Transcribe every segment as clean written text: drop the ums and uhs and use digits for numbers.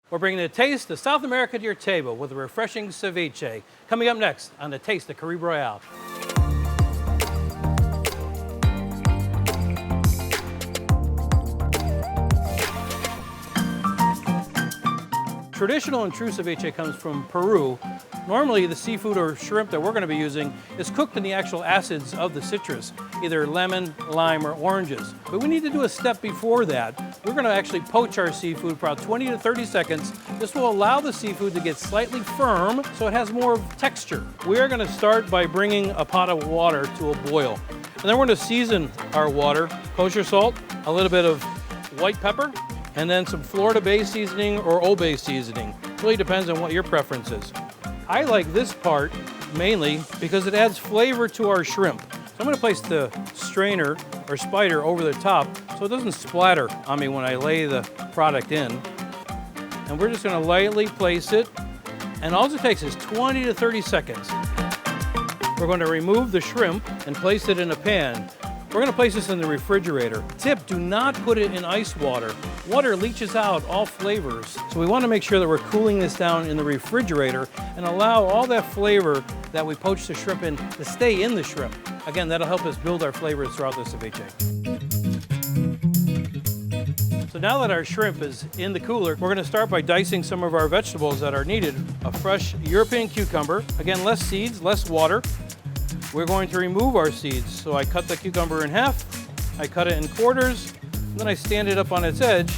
We're bringing the taste of South America to your table with a refreshing ceviche. Coming up next on the Taste of Caribe Royale. Traditional and true ceviche comes from Peru. Normally, the seafood or shrimp that we're going to be using is cooked in the actual acids of the citrus, either lemon, lime, or oranges. But we need to do a step before that. We're going to actually poach our seafood for about 20 to 30 seconds. This will allow the seafood to get slightly firm so it has more texture. We are going to start by bringing a pot of water to a boil. And then we're going to season our water, kosher salt, a little bit of white pepper, and then some Florida Bay seasoning or Old Bay seasoning. It really depends on what your preference is. I like this part mainly because it adds flavor to our shrimp. So I'm going to place the strainer or spider over the top so it doesn't splatter on me when I lay the product in. And we're just going to lightly place it, and all it takes is 20 to 30 seconds. We're going to remove the shrimp and place it in a pan. We're going to place this in the refrigerator. Tip, do not put it in ice water. Water leaches out all flavors. So we want to make sure that we're cooling this down in the refrigerator and allow all that flavor that we poached the shrimp in to stay in the shrimp. Again, that'll help us build our flavors throughout the ceviche. So now that our shrimp is in the cooler, we're going to start by dicing some of our vegetables that are needed. A fresh European cucumber. Again, less seeds, less water. We're going to remove our seeds. So I cut the cucumber in half, I cut it in quarters, and then I stand it up on its edge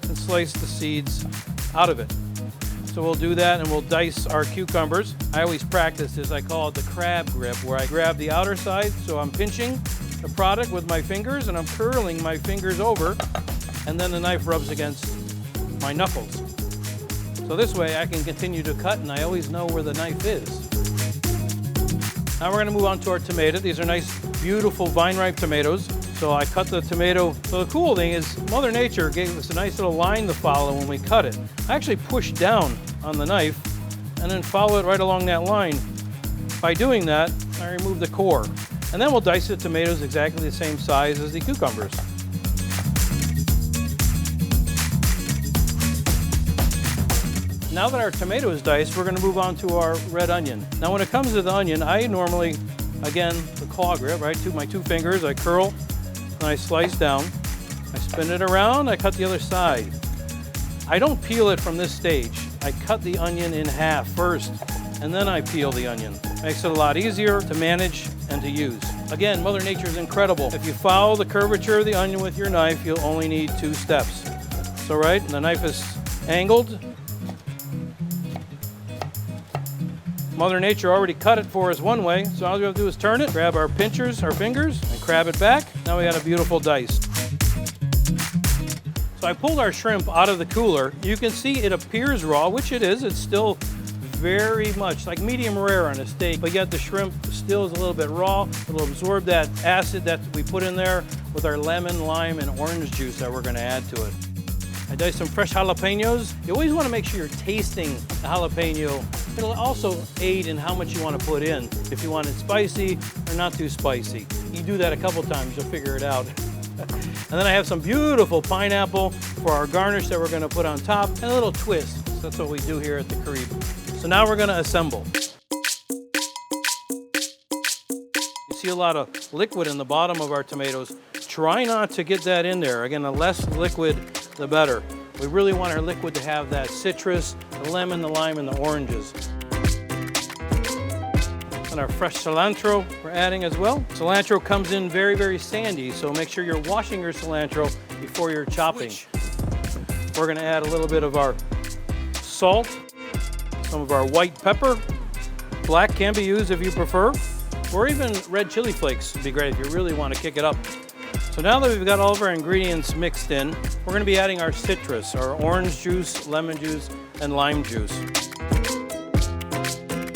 and slice the seeds out of it. So we'll do that and we'll dice our cucumbers. I always practice this, I call it the crab grip, where I grab the outer side, so I'm pinching the product with my fingers and I'm curling my fingers over, and then the knife rubs against my knuckles. So this way I can continue to cut and I always know where the knife is. Now we're going to move on to our tomato. These are nice, beautiful vine-ripe tomatoes. So I cut the tomato. So the cool thing is Mother Nature gave us a nice little line to follow when we cut it. I actually push down on the knife and then follow it right along that line. By doing that, I remove the core. And then we'll dice the tomatoes exactly the same size as the cucumbers. Now that our tomato is diced, we're going to move on to our red onion. Now when it comes to the onion, I normally, again, the claw grip, right? My two fingers, I curl, and I slice down. I spin it around, I cut the other side. I don't peel it from this stage. I cut the onion in half first, and then I peel the onion. Makes it a lot easier to manage and to use. Again, Mother Nature is incredible. If you follow the curvature of the onion with your knife, you'll only need 2 steps. So right, the knife is angled. Mother Nature already cut it for us one way, so all we have to do is turn it, grab our pinchers, our fingers, and crab it back. Now we got a beautiful dice. So I pulled our shrimp out of the cooler. You can see it appears raw, which it is. It's still very much like medium rare on a steak, but yet the shrimp still is a little bit raw. It'll absorb that acid that we put in there with our lemon, lime, and orange juice that we're going to add to it. I diced some fresh jalapenos. You always want to make sure you're tasting the jalapeno. It'll also aid in how much you want to put in. If you want it spicy or not too spicy. You do that a couple times, you'll figure it out. And then I have some beautiful pineapple for our garnish that we're going to put on top, and a little twist. So that's what we do here at the Caribe. So now we're going to assemble. You see a lot of liquid in the bottom of our tomatoes. Try not to get that in there. Again, the less liquid, the better. We really want our liquid to have that citrus, the lemon, the lime, and the oranges. And our fresh cilantro we're adding as well. Cilantro comes in very, very sandy, so make sure you're washing your cilantro before you're chopping. We're going to add a little bit of our salt, some of our white pepper. Black can be used if you prefer, or even red chili flakes would be great if you really want to kick it up. So now that we've got all of our ingredients mixed in, we're going to be adding our citrus, our orange juice, lemon juice, and lime juice.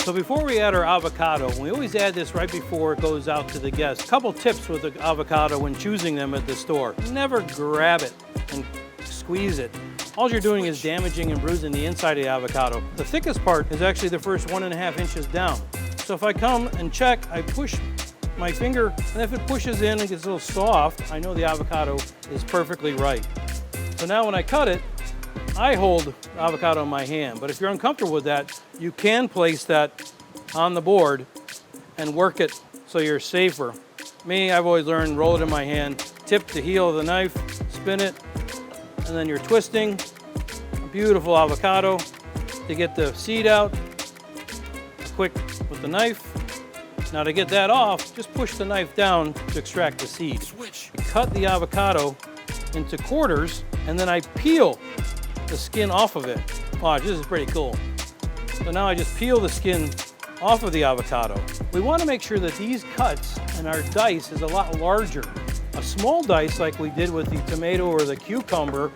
So before we add our avocado, we always add this right before it goes out to the guests. A couple tips with the avocado when choosing them at the store. Never grab it and squeeze it. All you're doing is damaging and bruising the inside of the avocado. The thickest part is actually the first 1.5 inches down. So if I come and check, I push my finger, and if it pushes in and gets a little soft, I know the avocado is perfectly right. So now when I cut it, I hold avocado in my hand, but if you're uncomfortable with that, you can place that on the board and work it so you're safer. Me, I've always learned, roll it in my hand, tip the heel of the knife, spin it, and then you're twisting a beautiful avocado to get the seed out. Quick with the knife. Now to get that off, just push the knife down to extract the seed. Cut the avocado into quarters, and then I peel the skin off of it. Watch, this is pretty cool. So now I just peel the skin off of the avocado. We want to make sure that these cuts and our dice is a lot larger. A small dice like we did with the tomato or the cucumber,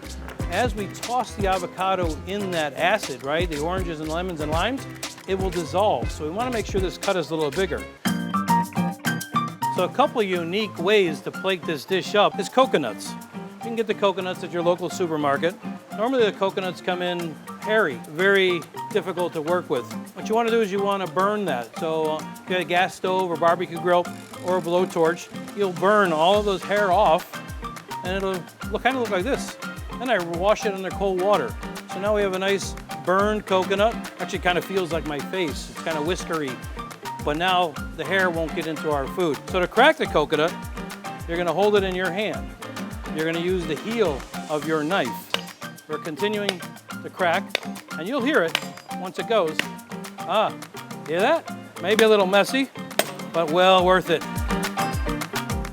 as we toss the avocado in that acid, right, the oranges and lemons and limes, it will dissolve. So we want to make sure this cut is a little bigger. So a couple of unique ways to plate this dish up is coconuts. You can get the coconuts at your local supermarket. Normally the coconuts come in hairy, very difficult to work with. What you want to do is you want to burn that. So if you have a gas stove or barbecue grill or a blowtorch, you'll burn all of those hair off and it'll kind of look like this. Then I wash it under cold water. So now we have a nice burned coconut. Actually kind of feels like my face. It's kind of whiskery, but now the hair won't get into our food. So to crack the coconut, you're going to hold it in your hand. You're going to use the heel of your knife. We're continuing to crack, and you'll hear it once it goes. Ah, hear that? Maybe a little messy, but well worth it.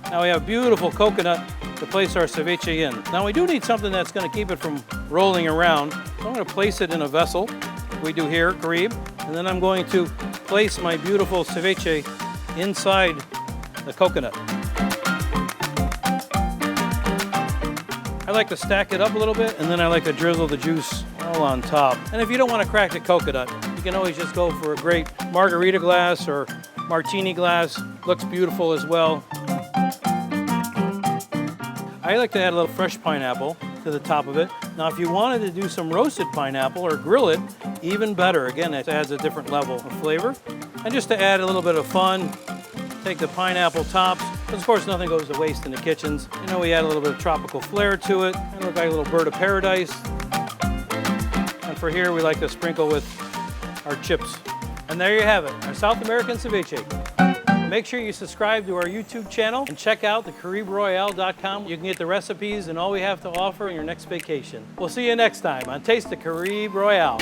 Now we have beautiful coconut to place our ceviche in. Now we do need something that's going to keep it from rolling around. So I'm going to place it in a vessel, we do here at Caribe, and then I'm going to place my beautiful ceviche inside the coconut. I like to stack it up a little bit, and then I like to drizzle the juice all on top. And if you don't want to crack the coconut, you can always just go for a great margarita glass or martini glass. Looks beautiful as well. I like to add a little fresh pineapple to the top of it. Now, if you wanted to do some roasted pineapple or grill it, even better. Again, it adds a different level of flavor. And just to add a little bit of fun, take the pineapple tops. Because of course, nothing goes to waste in the kitchens. You know, we add a little bit of tropical flair to it. And look like a little bird of paradise. And for here, we like to sprinkle with our chips. And there you have it, our South American ceviche. Make sure you subscribe to our YouTube channel and check out theCaribeRoyale.com. You can get the recipes and all we have to offer on your next vacation. We'll see you next time on Taste the Caribe Royale.